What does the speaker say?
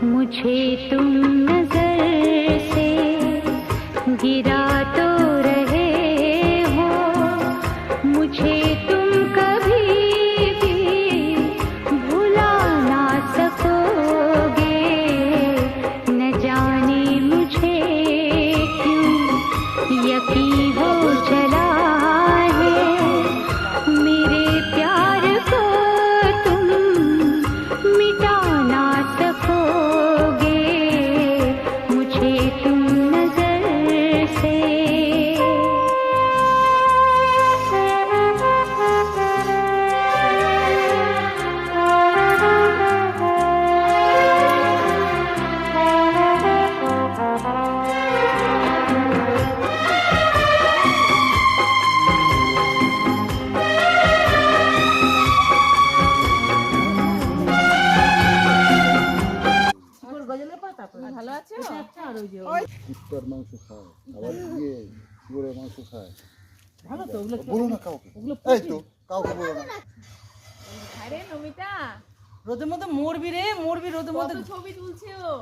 मुझे तुम नजर से गिरा तो रहे हो, मुझे तुम कभी भी भुला ना सकोगे। न जाने मुझे क्यों यकीन हो चला है, मेरे प्यार को तुम मिटा ना सकोगे। मुझे तुम नजर से ভালো আছো? কুত্তার মাংস খায়, আবার গিয়ে শুয়োরের মাংস খায়। ভালো তো ওগুলো বলো না কাউকে, এই তো কাউকে বলো না। আরে নমিতা রোদের মধ্যে মরবি রে, মরবি রোদের মধ্যে। ছবি তুলছে ও।